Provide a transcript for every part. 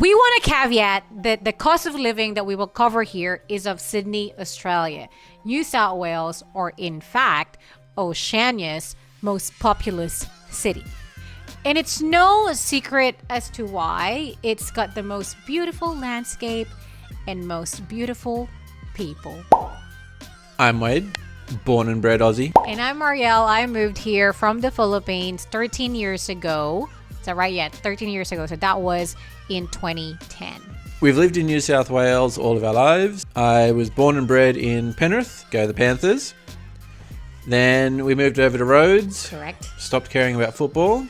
We want to caveat that the cost of living that we will cover here is of Sydney, Australia, New South Wales, or in fact, Oceania's most populous city. And it's no secret as to why. It's got the most beautiful landscape and most beautiful people. I'm Wade, born and bred Aussie. And I'm Marielle. I moved here from the Philippines 13 years ago. Is that right? Yeah, 13 years ago. So that was in 2010. We've lived in New South Wales all of our lives. I was born and bred in Penrith, go the Panthers. Then we moved over to Rhodes. Correct. Stopped caring about football.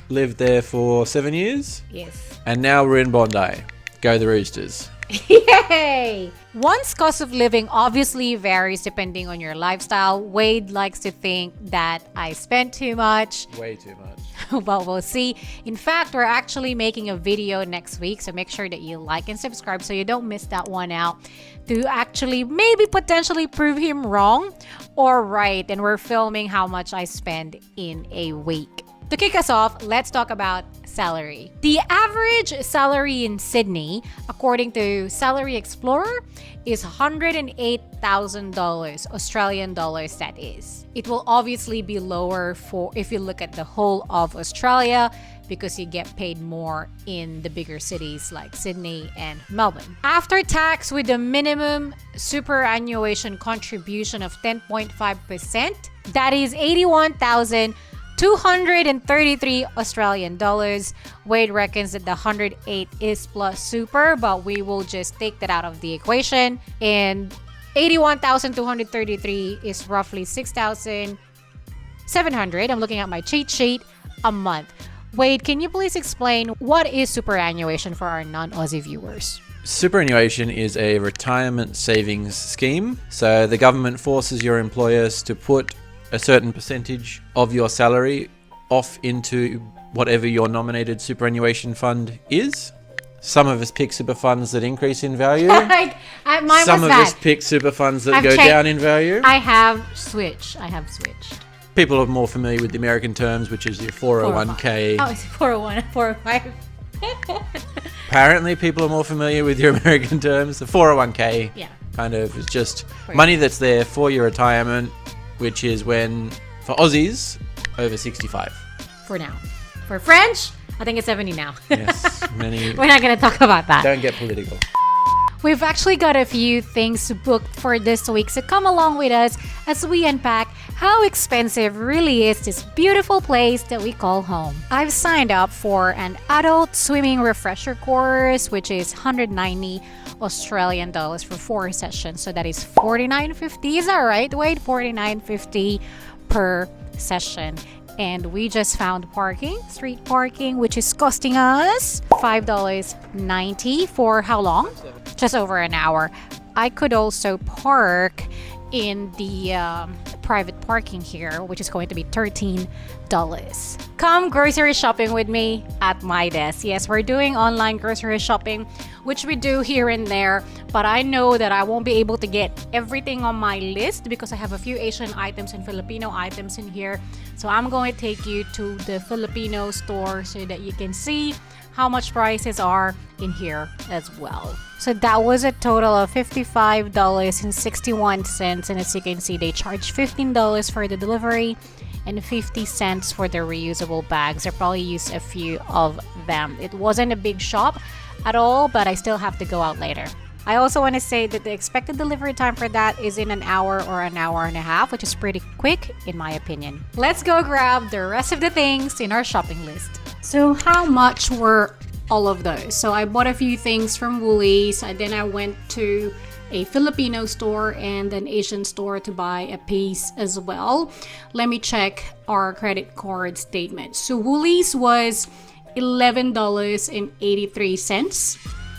Lived there for 7 years. Yes. And now we're in Bondi. Go the Roosters. Yay! One's cost of living obviously varies depending on your lifestyle. Wade likes to think that I spend too much. Way too much. Well, we'll see. In fact, we're actually making a video next week, so make sure that you like and subscribe so you don't miss that one out, to actually maybe potentially prove him wrong or right. And we're filming how much I spend in a week. To kick us off, let's talk about salary. The average salary in Sydney, according to Salary Explorer, is $108,000 Australian dollars, that is. It will obviously be lower for if you look at the whole of Australia, because you get paid more in the bigger cities like Sydney and Melbourne. After tax, with a minimum superannuation contribution of 10.5%, that is 81,233 Australian dollars. Wade reckons that the 108 is plus super, but we will just take that out of the equation. And 81,233 is roughly 6,700. I'm looking at my cheat sheet a month. Wade, can you please explain what is superannuation for our non-Aussie viewers? Superannuation is a retirement savings scheme. So the government forces your employers to put a certain percentage of your salary off into whatever your nominated superannuation fund is. Some of us pick super funds that increase in value. Some of us pick super funds that go down in value. I have switched. People are more familiar with the American terms, which is your 401k. Oh, it's 401, 405. Apparently, people are more familiar with your American terms. The 401k kind of is just money that's there for your retirement, which is when, for Aussies, over 65. For now. For French, I think it's 70 now. Yes, many. We're not going to talk about that. Don't get political. We've actually got a few things booked for this week, so come along with us as we unpack how expensive really is this beautiful place that we call home. I've signed up for an adult swimming refresher course, which is 190 Australian dollars for 4 sessions. So that is $49.50. Is that right, Wade? $49.50 per session. And we just found street parking, which is costing us $5.90 for how long? Just over an hour. I could also park in the private parking here, which is going to be $13. Come grocery shopping with me at my desk. Yes, we're doing online grocery shopping, which we do here and there, but I know that I won't be able to get everything on my list because I have a few Asian items and Filipino items in here. So I'm going to take you to the Filipino store so that you can see how much prices are in here as well. So that was a total of $55.61, and as you can see, they charge $15 for the delivery and 50 cents for the reusable bags. I probably used a few of them. It wasn't a big shop at all, but I still have to go out later. I also want to say that the expected delivery time for that is in an hour or an hour and a half, which is pretty quick in my opinion. Let's go grab the rest of the things in our shopping list. So how much were all of those? So I bought a few things from Woolies, and then I went to a Filipino store and an Asian store to buy a piece as well. Let me check our credit card statement. So Woolies was $11.83.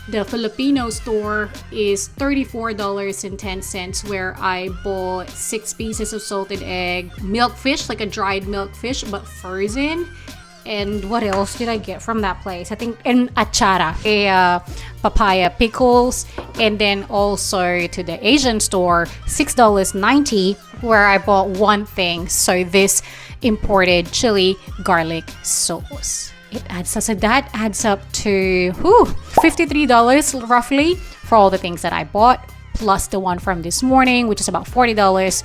The Filipino store is $34.10, where I bought 6 pieces of salted egg, milkfish, like a dried milkfish but frozen. And what else did I get from that place? I think an achara, papaya pickles, and then also to the Asian store, $6.90, where I bought one thing. So this imported chili garlic sauce. it adds up. So that adds up to $53 roughly for all the things that I bought, plus the one from this morning, which is about $40,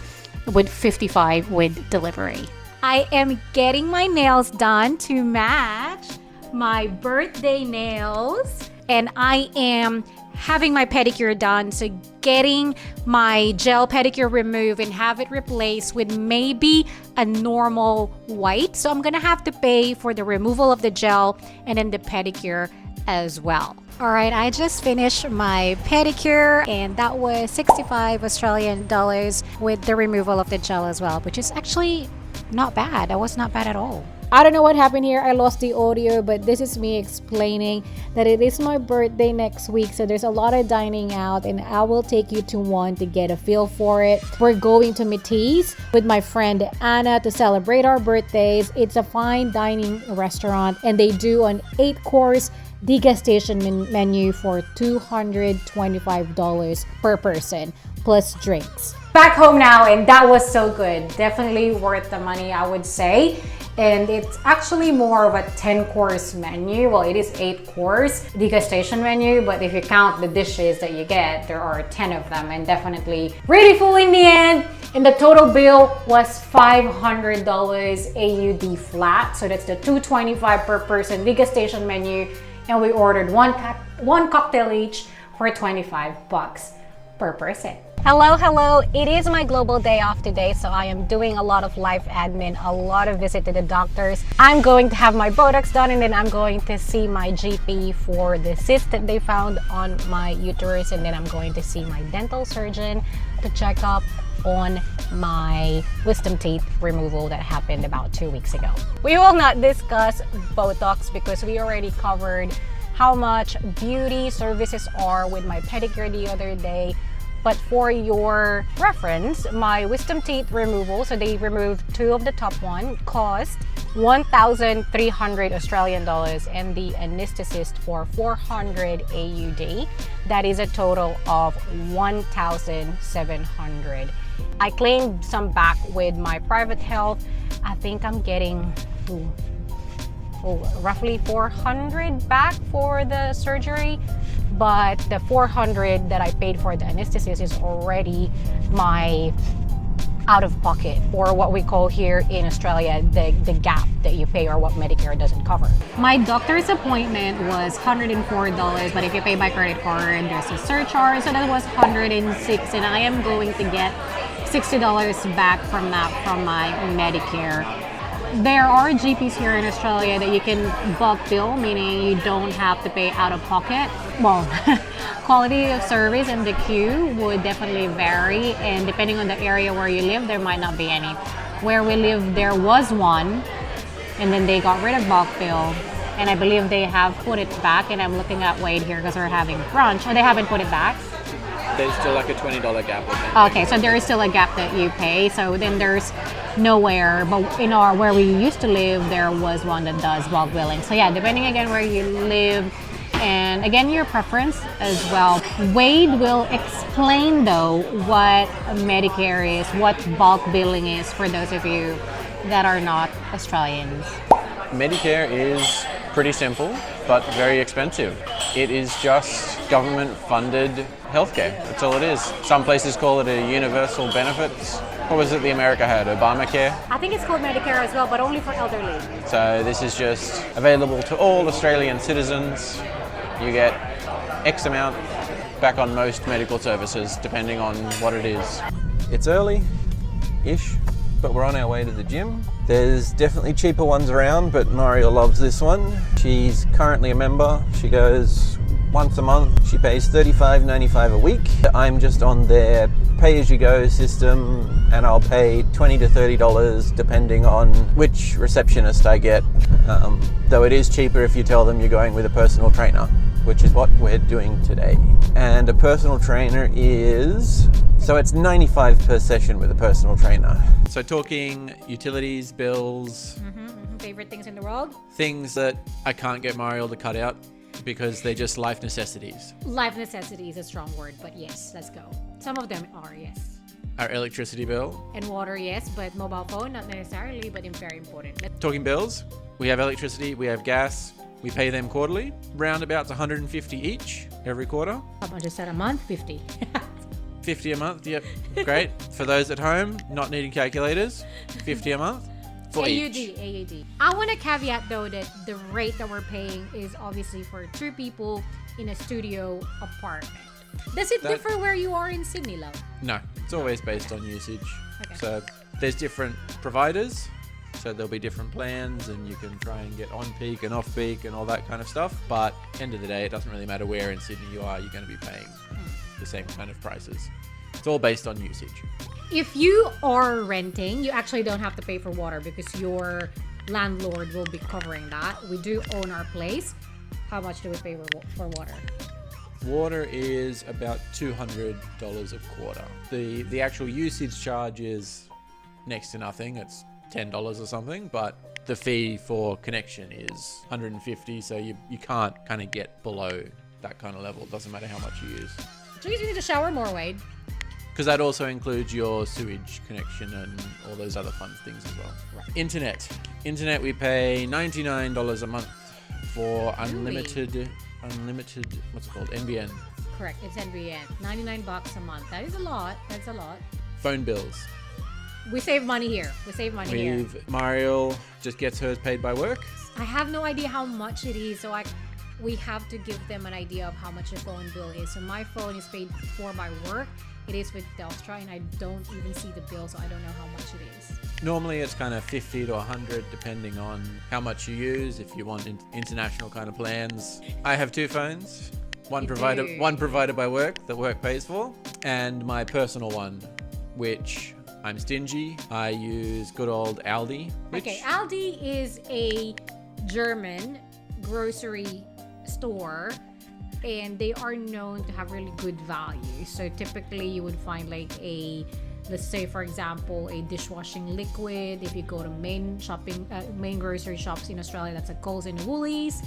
with $55 with delivery. I am getting my nails done to match my birthday nails, and I am having my pedicure done, so getting my gel pedicure removed and have it replaced with maybe a normal white. So I'm gonna have to pay for the removal of the gel and then the pedicure as well. All right, I just finished my pedicure, and that was 65 Australian dollars with the removal of the gel as well, which is actually not bad. That was not bad at all. I don't know what happened here. I lost the audio, but this is me explaining that it is my birthday next week. So there's a lot of dining out, and I will take you to one to get a feel for it. We're going to Matisse with my friend Anna to celebrate our birthdays. It's a fine dining restaurant, and they do an 8-course degustation menu for $225 per person plus drinks. Back home now, and that was so good. Definitely worth the money, I would say. And it's actually more of a 10-course menu. Well, it is 8-course degustation menu, but if you count the dishes that you get, there are 10 of them, and definitely really full in the end. And the total bill was $500 AUD flat. So that's the $225 per person degustation menu. And we ordered one cocktail each for $25 per person. Hello. It is my global day off today, so I am doing a lot of life admin, a lot of visit to the doctors. I'm going to have my Botox done, and then I'm going to see my GP for the cyst that they found on my uterus, and then I'm going to see my dental surgeon to check up on my wisdom teeth removal that happened about 2 weeks ago. We will not discuss Botox because we already covered how much beauty services are with my pedicure the other day. But for your reference, my wisdom teeth removal, so they removed 2 of the top one, cost 1,300 Australian dollars, and the anesthetist for 400 AUD. That is a total of 1,700. I claimed some back with my private health. I think I'm getting roughly 400 back for the surgery, but the 400 that I paid for the anesthetist is already my out of pocket, or what we call here in Australia the gap that you pay, or what Medicare doesn't cover. My doctor's appointment was $104, but if you pay by credit card, there's a surcharge, so that was $106, and I am going to get $60 back from that from my Medicare. There are GPs here in Australia that you can bulk bill, meaning you don't have to pay out of pocket. Well, quality of service and the queue would definitely vary, and depending on the area where you live, there might not be any. Where we live, there was one, and then they got rid of bulk bill, and I believe they have put it back, and I'm looking at Wade here because we're having brunch. Oh, they haven't put it back? There's still like a $20 gap. Okay, so there is still a gap that you pay. So then there's nowhere, but where we used to live, there was one that does bulk billing. So yeah, depending again where you live, and again your preference as well. Wade will explain though what Medicare is, what bulk billing is for those of you that are not Australians. Medicare is pretty simple, but very expensive. It is just government-funded healthcare. That's all it is. Some places call it a universal benefits. What was it the America had? Obamacare? I think it's called Medicare as well, but only for elderly. So this is just available to all Australian citizens. You get X amount back on most medical services, depending on what it is. It's early-ish, but we're on our way to the gym. There's definitely cheaper ones around, but Mario loves this one. She's currently a member. She goes once a month. She pays $35.95 a week. I'm just on their pay-as-you-go system, and I'll pay $20 to $30 depending on which receptionist I get. Though it is cheaper if you tell them you're going with a personal trainer, which is what we're doing today. And a personal trainer is... So it's $95 per session with a personal trainer. So talking utilities, bills... Favorite things in the world? Things that I can't get Mario to cut out because they're just life necessities. Life necessity is a strong word, but yes, let's go. Some of them are, yes. Our electricity bill. And water, yes, but mobile phone, not necessarily, but very important. Talking bills, We have electricity, we have gas, we pay them quarterly. Roundabouts 150 each every quarter. How much is that a month? 50. 50 a month, yep, great. For those at home not needing calculators, 50 a month for each. AUD. I want to caveat though that the rate that we're paying is obviously for 2 people in a studio apartment. Does it differ where you are in Sydney, love? No, it's always based on usage. Okay. So there's different providers, so there'll be different plans, and you can try and get on peak and off peak and all that kind of stuff. But end of the day, it doesn't really matter where in Sydney you are, you're going to be paying the same kind of prices. It's all based on usage. If you are renting, you actually don't have to pay for water because your landlord will be covering that. We do own our place. How much do we pay for water? Water is about $200 a quarter. The actual usage charge is next to nothing. It's $10 or something, but the fee for connection is $150, so you can't kind of get below that kind of level. It doesn't matter how much you use. So you need to shower more, Wade. Because that also includes your sewage connection and all those other fun things as well. Right. Internet we pay $99 a month for unlimited, what's it called? NBN. Correct, it's NBN. $99 a month. That is a lot. That's a lot. Phone bills. We save money here. Mariel just gets hers paid by work. I have no idea how much it is, so we have to give them an idea of how much a phone bill is. So my phone is paid for by work. It is with Telstra, and I don't even see the bill, so I don't know how much it is. Normally it's kind of 50 to 100 depending on how much you use, if you want international kind of plans. I have 2 phones, one provided by work that work pays for, and my personal one, which I'm stingy. I use good old Aldi. Okay, Aldi is a German grocery store, and they are known to have really good value. So typically you would find like let's say for example, a dishwashing liquid. If you go to main grocery shops in Australia, that's a Coles and Woolies,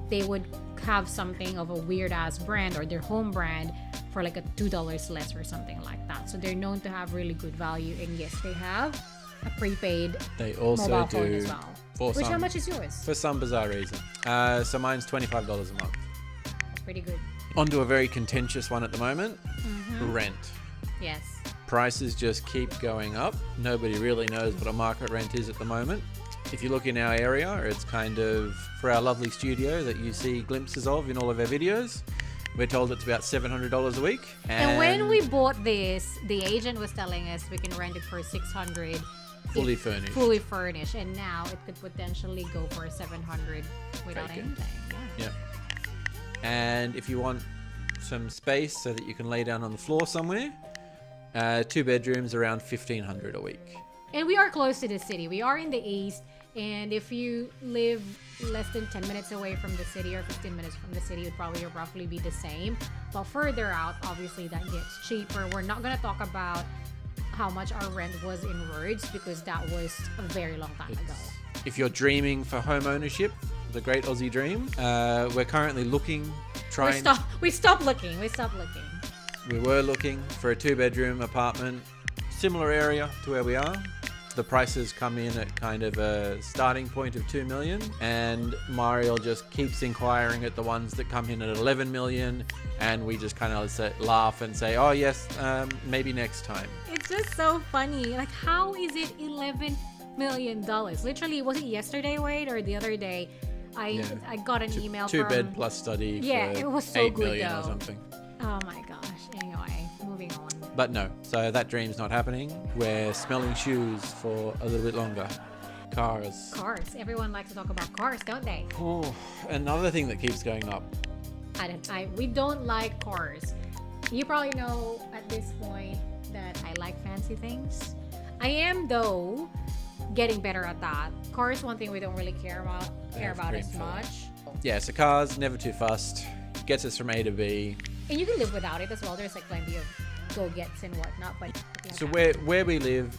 they would have something of a weird ass brand or their home brand for like a $2 less or something like that. So they're known to have really good value, and yes, they have a prepaid they also mobile do phone as well. How much is yours? For some bizarre reason. So mine's $25 a month. Pretty good. Onto a very contentious one at the moment. Rent. Yes. Prices just keep going up. Nobody really knows what a market rent is at the moment. If you look in our area, it's kind of, for our lovely studio that you see glimpses of in all of our videos, we're told it's about $700 a week. And when we bought this, the agent was telling us we can rent it for $600. Fully furnished. Fully furnished. And now it could potentially go for $700 without anything. Yeah. And if you want some space so that you can lay down on the floor somewhere, 2 bedrooms around $1,500 a week. And we are close to the city. We are in the east, and if you live less than 10 minutes away from the city or 15 minutes from the city, it would probably roughly be the same. But further out, obviously that gets cheaper. We're not going to talk about how much our rent was in words because that was a very long time ago. If you're dreaming for home ownership, the great Aussie dream, we're currently We stopped looking. We were looking for a 2-bedroom apartment, similar area to where we are. The prices come in at kind of a starting point of $2 million, and Mariel just keeps inquiring at the ones that come in at $11 million, and we just kind of laugh and say, oh yes, maybe next time. It's just so funny. Like, how is it $11 million? Literally, was it yesterday, Wade, or the other day? I got an email from... 2-bed plus study for it was so $8 good million though. or something. Oh my gosh. Anyway, moving on. But no, so that dream's not happening. We're smelling shoes for a little bit longer. Cars. Everyone likes to talk about cars, don't they? Oh, another thing that keeps going up. We don't like cars. You probably know at this point that I like fancy things. I am, though, getting better at that. Cars, one thing we don't really care about as much. Yeah, so cars, never too fussed. Gets us from A to B. And you can live without it as well. There's like plenty of go-gets and whatnot. But so where we live,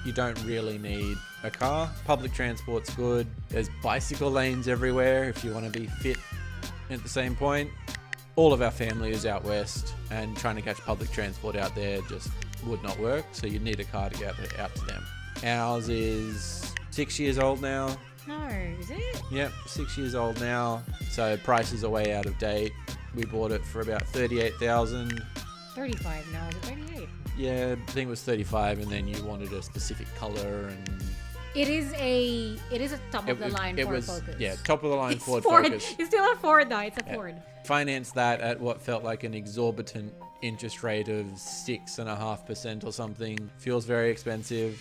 you don't really need a car. Public transport's good. There's bicycle lanes everywhere if you want to be fit at the same point. All of our family is out west, and trying to catch public transport out there just would not work. So you'd need a car to get out to them. Ours is 6 years old now. No, is it? Yep, 6 years old now. So prices are way out of date. We bought it for about 38,000. 35 now. Is it 38? Yeah, I think it was 35, and then you wanted a specific color, and It is a top of the line Ford Focus. Yeah, top of the line It's Ford Ford. Focus. It's still a Ford though. It's a Ford. Financed that at what felt like an exorbitant interest rate of 6.5% or something. Feels very expensive.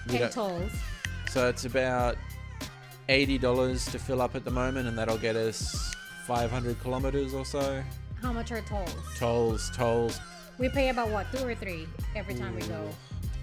And tolls. So it's about $80 to fill up at the moment, and that'll get us 500 kilometers or so. How much are tolls? Tolls. We pay about what, 2 or 3 every time we go.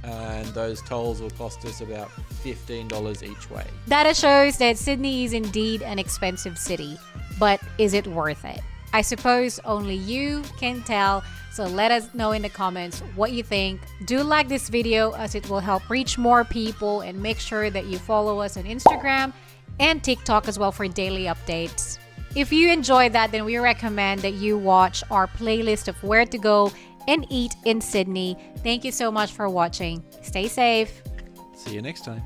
And those tolls will cost us about $15 each way. Data shows that Sydney is indeed an expensive city, but is it worth it? I suppose only you can tell, so let us know in the comments what you think. Do like this video as it will help reach more people, and make sure that you follow us on Instagram and TikTok as well for daily updates. If you enjoyed that, then we recommend that you watch our playlist of where to go and eat in Sydney. Thank you so much for watching. Stay safe. See you next time.